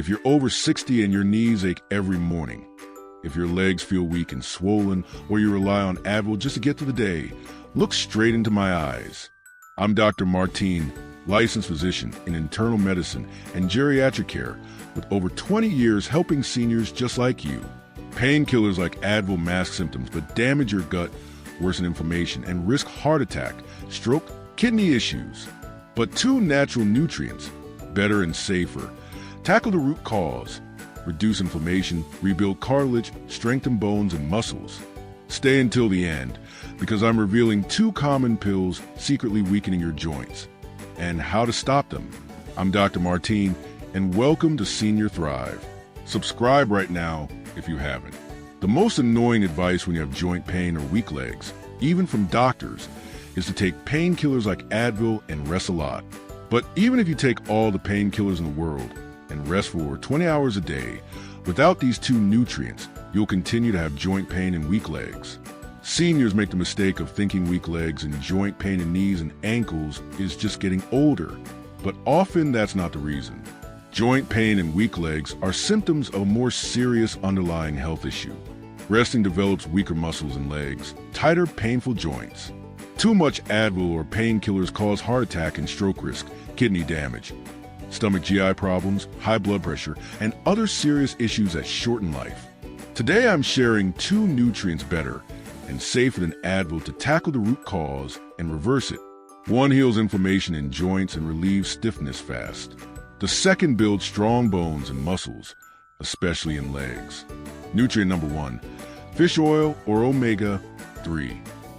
If you're over 60 and your knees ache every morning, if your legs feel weak and swollen, or you rely on Advil just to get through the day, look straight into my eyes. I'm Dr. Martín, licensed physician in internal medicine and geriatric care with over 20 years helping seniors just like you. Painkillers like Advil mask symptoms but damage your gut, worsen inflammation, and risk heart attack, stroke, kidney issues. But two natural nutrients, better and safer, tackle the root cause, reduce inflammation, rebuild cartilage, strengthen bones and muscles. Stay until the end, because I'm revealing two common pills secretly weakening your joints and how to stop them. I'm Dr. Martín, and welcome to Senior Thrive. Subscribe right now if you haven't. The most annoying advice when you have joint pain or weak legs, even from doctors, is to take painkillers like Advil and rest a lot. But even if you take all the painkillers in the world and rest for 20 hours a day, without these two nutrients, you'll continue to have joint pain and weak legs. Seniors make the mistake of thinking weak legs and joint pain in knees and ankles is just getting older, but often that's not the reason. Joint pain and weak legs are symptoms of a more serious underlying health issue. Resting develops weaker muscles and legs, tighter, painful joints. Too much Advil or painkillers cause heart attack and stroke risk, kidney damage, stomach GI problems, high blood pressure, and other serious issues that shorten life. Today I'm sharing two nutrients better and safer than Advil to tackle the root cause and reverse it. One heals inflammation in joints and relieves stiffness fast. The second builds strong bones and muscles, especially in legs. Nutrient number one, fish oil or omega-3.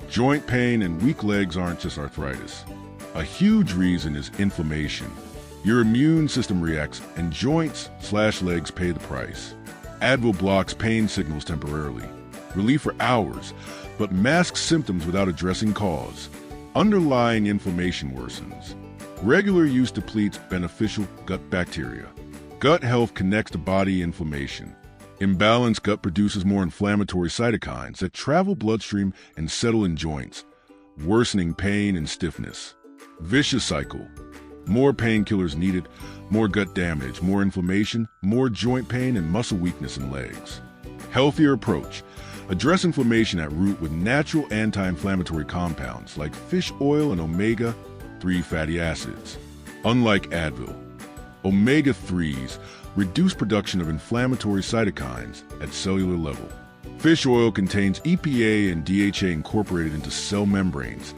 Joint pain and weak legs aren't just arthritis. A huge reason is inflammation. Your immune system reacts and joints/legs pay the price. Advil blocks pain signals temporarily, relief for hours, but masks symptoms without addressing cause. Underlying inflammation worsens. Regular use depletes beneficial gut bacteria. Gut health connects to body inflammation. Imbalanced gut produces more inflammatory cytokines that travel bloodstream and settle in joints, worsening pain and stiffness. Vicious cycle. More painkillers needed, more gut damage, more inflammation, more joint pain and muscle weakness in legs. Healthier approach. Address inflammation at root with natural anti-inflammatory compounds like fish oil and omega-3 fatty acids. Unlike Advil, omega-3s reduce production of inflammatory cytokines at cellular level. Fish oil contains EPA and DHA incorporated into cell membranes,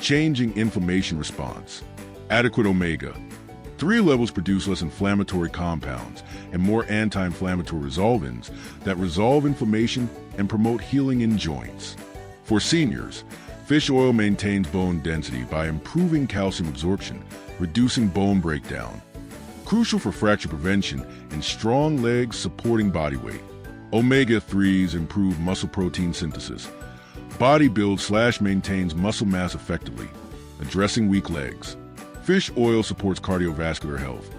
changing inflammation response. Adequate omega-3 levels produce less inflammatory compounds and more anti-inflammatory resolvins that resolve inflammation and promote healing in joints. For seniors, fish oil maintains bone density by improving calcium absorption, reducing bone breakdown. Crucial for fracture prevention and strong legs supporting body weight. Omega-3s improve muscle protein synthesis. Body builds/maintains muscle mass effectively, addressing weak legs. Fish oil supports cardiovascular health,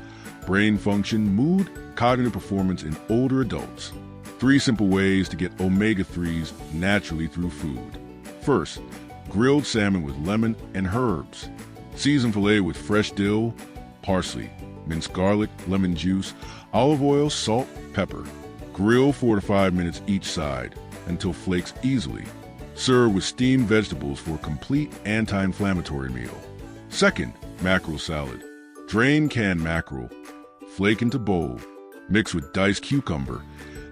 brain function, mood, cognitive performance in older adults. 3 simple ways to get omega-3s naturally through food. First, grilled salmon with lemon and herbs. Season filet with fresh dill, parsley, minced garlic, lemon juice, olive oil, salt, pepper. Grill 4 to 5 minutes each side until flakes easily. Serve with steamed vegetables for a complete anti-inflammatory meal. Second, mackerel salad. Drain canned mackerel, flake into bowl, mix with diced cucumber,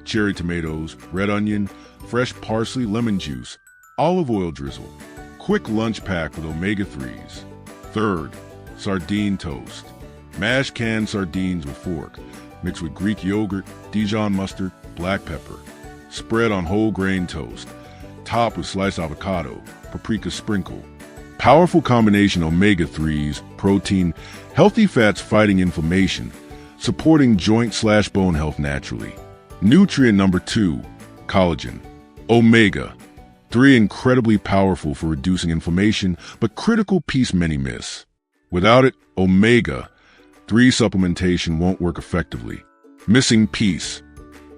cherry tomatoes, red onion, fresh parsley, lemon juice, olive oil drizzle. Quick lunch pack with omega-3s. Third, sardine toast. Mash canned sardines with fork, mix with Greek yogurt, Dijon mustard, black pepper. Spread on whole grain toast. Top with sliced avocado, paprika sprinkle. Powerful combination omega-3s, protein, healthy fats fighting inflammation, supporting joint/bone health naturally. Nutrient number 2, collagen. Omega-3 incredibly powerful for reducing inflammation, but critical piece many miss. Without it, omega-3 supplementation won't work effectively. Missing piece.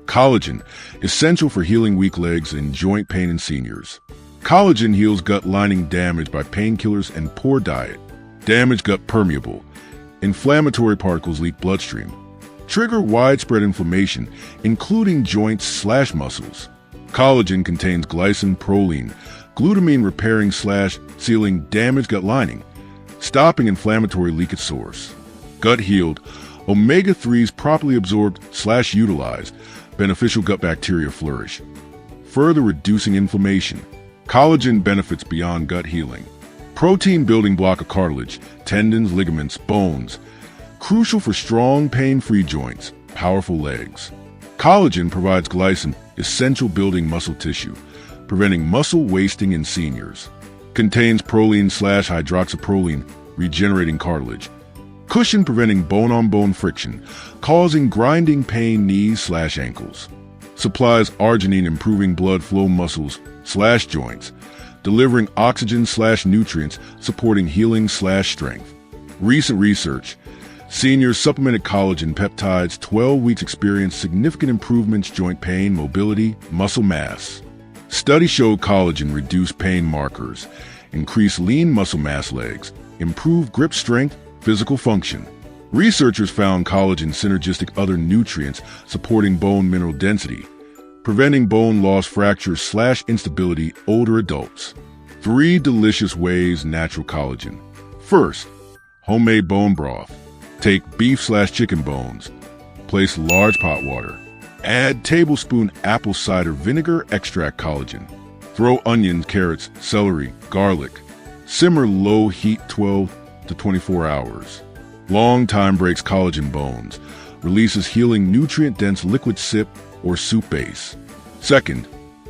Collagen, essential for healing weak legs and joint pain in seniors. Collagen heals gut lining damage by painkillers and poor diet. Damaged gut permeable. Inflammatory particles leak bloodstream. trigger widespread inflammation, including joints/muscles. Collagen contains glycine, proline, glutamine repairing/sealing damaged gut lining, stopping inflammatory leakage source. Gut healed, omega-3s properly absorbed/utilized, beneficial gut bacteria flourish, further reducing inflammation. Collagen benefits beyond gut healing. Protein building block of cartilage, tendons, ligaments, bones, crucial for strong, pain-free joints, powerful legs. Collagen provides glycine, essential building muscle tissue, preventing muscle wasting in seniors. Contains proline/hydroxyproline, regenerating cartilage. Cushion preventing bone-on-bone friction, causing grinding pain knees/ankles. Supplies arginine improving blood flow muscles/joints, delivering oxygen/nutrients, supporting healing/strength. Recent research. Seniors supplemented collagen peptides, 12 weeks experienced significant improvements, joint pain, mobility, muscle mass. Study showed collagen reduced pain markers, increased lean muscle mass legs, improved grip strength, physical function. Researchers found collagen synergistic other nutrients supporting bone mineral density, preventing bone loss, fractures/instability, older adults. 3 delicious ways natural collagen. First, homemade bone broth. Take beef/chicken bones. Place large pot water. Add tablespoon apple cider vinegar, extract collagen. Throw onions, carrots, celery, garlic. Simmer low heat 12 to 24 hours. Long time breaks collagen bones. Releases healing nutrient-dense liquid sip or soup base. Second,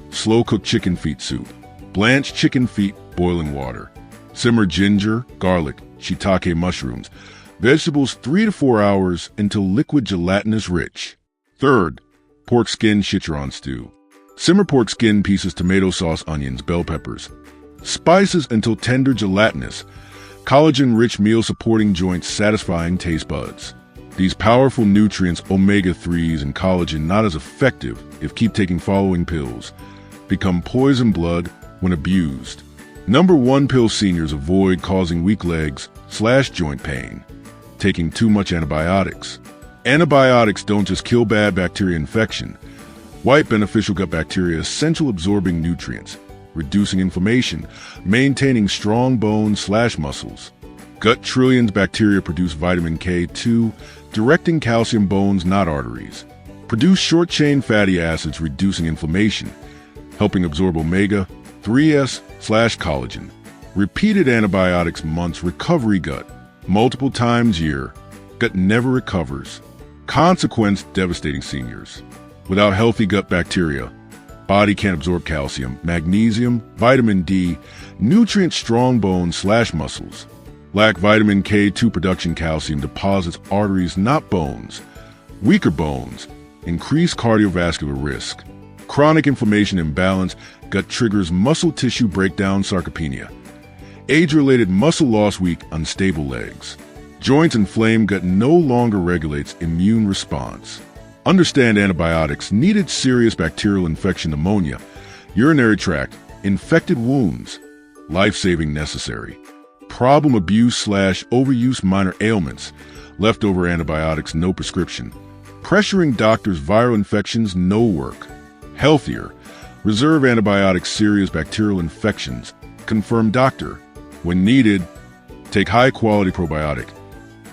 slow-cooked chicken feet soup. Blanch chicken feet, boiling water. Simmer ginger, garlic, shiitake mushrooms, vegetables 3 to 4 hours until liquid gelatinous rich. Third, pork skin chicharron stew. Simmer pork skin pieces, tomato sauce, onions, bell peppers. Spices until tender, gelatinous. Collagen-rich meal supporting joints, satisfying taste buds. These powerful nutrients, omega-3s and collagen, not as effective if keep taking following pills. Become poison blood when abused. Number 1 pill seniors avoid causing weak legs/joint pain. Taking too much antibiotics. Antibiotics don't just kill bad bacteria infection. White beneficial gut bacteria, essential absorbing nutrients, reducing inflammation, maintaining strong bones/muscles. Gut trillions bacteria produce vitamin K2, directing calcium bones, not arteries. Produce short-chain fatty acids, reducing inflammation, helping absorb omega-3s/collagen. Repeated antibiotics months, recovery gut. Multiple times year, gut never recovers. Consequence, devastating seniors. Without healthy gut bacteria, body can't absorb calcium, magnesium, vitamin D, nutrient-strong bones/muscles. Lack vitamin K2 production, calcium deposits arteries, not bones. Weaker bones, increased cardiovascular risk. Chronic inflammation imbalance, gut triggers muscle tissue breakdown, sarcopenia. Age-related muscle loss, weak, unstable legs. Joints inflamed, gut no longer regulates immune response. Understand antibiotics, needed serious bacterial infection, pneumonia, urinary tract, infected wounds, life-saving necessary. Problem abuse/overuse, minor ailments, leftover antibiotics, no prescription. Pressuring doctors, viral infections, no work. Healthier, reserve antibiotics, serious bacterial infections, confirm doctor. When needed, take high-quality probiotic.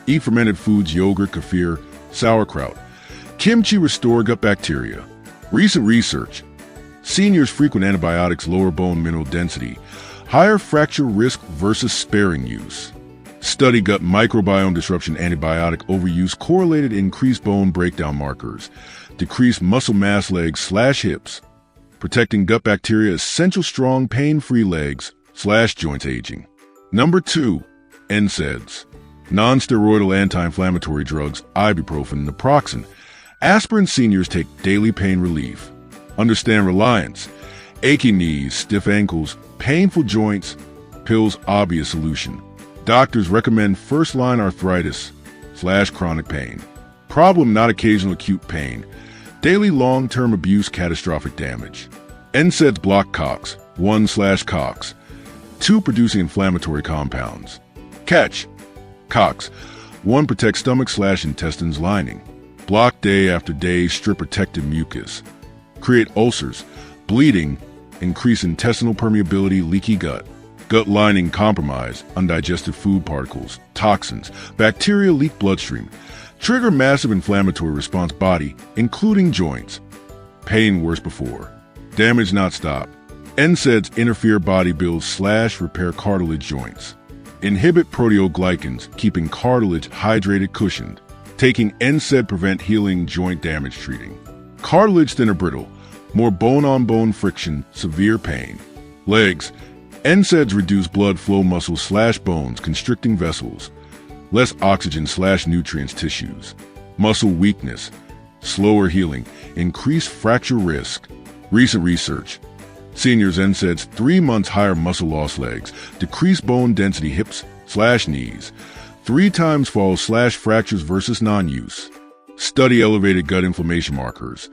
Eat fermented foods, yogurt, kefir, sauerkraut. Kimchi restore gut bacteria. Recent research. Seniors frequent antibiotics, lower bone mineral density, higher fracture risk versus sparing use. Study gut microbiome disruption, antibiotic overuse correlated increased bone breakdown markers, decreased muscle mass, legs/hips. Protecting gut bacteria, essential strong pain-free legs/joints, aging. Number 2, NSAIDs. Non-steroidal anti-inflammatory drugs, ibuprofen, naproxen. Aspirin seniors take daily pain relief. Understand reliance. Achy knees, stiff ankles, painful joints, pills obvious solution. Doctors recommend first-line arthritis/chronic pain. Problem, not occasional acute pain. Daily long-term abuse, catastrophic damage. NSAIDs block COX-1/COX, 2 producing inflammatory compounds. Catch. COX-1 protects stomach/intestines lining. block day after day, strip protective mucus, create ulcers, bleeding, increase intestinal permeability, leaky gut lining compromise, undigested food particles, toxins, bacteria leak bloodstream, trigger massive inflammatory response body, including joints, pain worse before, damage not stop. NSAIDs interfere body build/repair cartilage joints, inhibit proteoglycans, keeping cartilage hydrated cushioned. Taking NSAID prevent healing joint damage treating. Cartilage thinner brittle, more bone-on-bone friction, severe pain. Legs, NSAIDs reduce blood flow muscles/bones, constricting vessels, less oxygen/nutrients tissues. Muscle weakness, slower healing, increased fracture risk. Recent research, seniors NSAIDs 3 months higher muscle loss legs, decreased bone density hips/knees, 3 times falls/fractures versus non-use. Study elevated gut inflammation markers,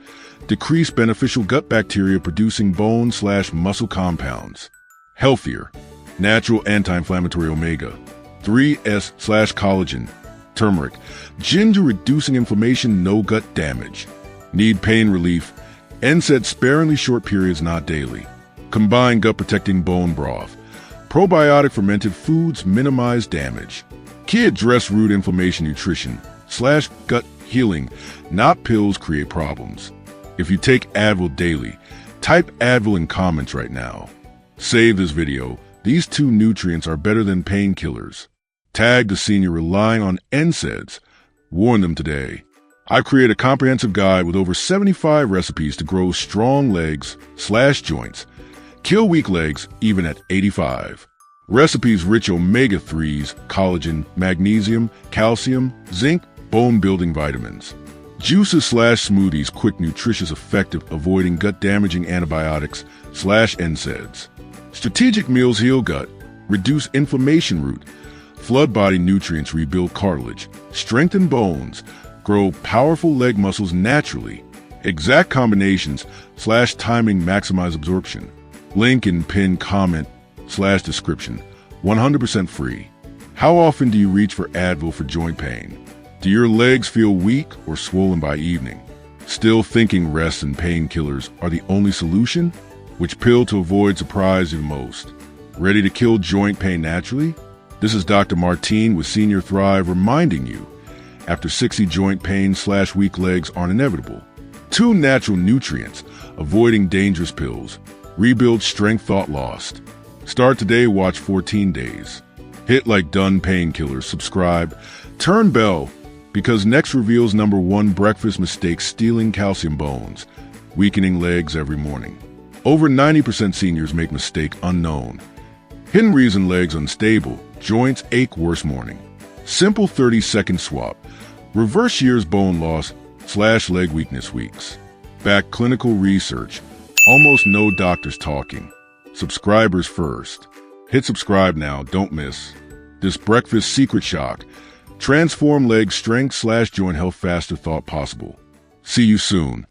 decreased beneficial gut bacteria producing bone/muscle compounds. Healthier, natural anti-inflammatory omega-3s/collagen, turmeric, ginger reducing inflammation, no gut damage. Need pain relief, NSAID sparingly short periods, not daily. Combine gut protecting bone broth, probiotic fermented foods minimize damage. Key address root inflammation nutrition/gut healing, not pills create problems. If you take Advil daily, type Advil in comments right now. Save this video. These 2 nutrients are better than painkillers. Tag the senior relying on NSAIDs. Warn them today. I create a comprehensive guide with over 75 recipes to grow strong legs/joints. Kill weak legs even at 85. Recipes rich omega-3s, collagen, magnesium, calcium, zinc, bone-building vitamins. Juices/smoothies, quick, nutritious, effective, avoiding gut-damaging antibiotics/NSAIDs. Strategic meals heal gut, reduce inflammation root, flood body nutrients, rebuild cartilage, strengthen bones, grow powerful leg muscles naturally. Exact combinations/timing maximize absorption. Link in pinned comment/description. 100% free. How often do you reach for Advil for joint pain? Do your legs feel weak or swollen by evening? Still thinking rest and painkillers are the only solution? Which pill to avoid surprised you most? Ready to kill joint pain naturally? This is Dr. Martín with Senior Thrive reminding you, after 60 joint pain/weak legs aren't inevitable. 2 natural nutrients, avoiding dangerous pills, rebuild strength thought lost. Start today, watch 14 days. Hit like done painkillers, subscribe, turn bell, because next reveals #1 breakfast mistake, stealing calcium bones, weakening legs every morning. Over 90% seniors make mistake unknown. Hidden reason legs unstable, joints ache worse morning. Simple 30-second swap. Reverse years bone loss/leg weakness weeks. Back clinical research. Almost no doctors talking. Subscribers first. Hit subscribe now, don't miss. This breakfast secret shock. Transform leg strength/joint health faster thought possible. See you soon.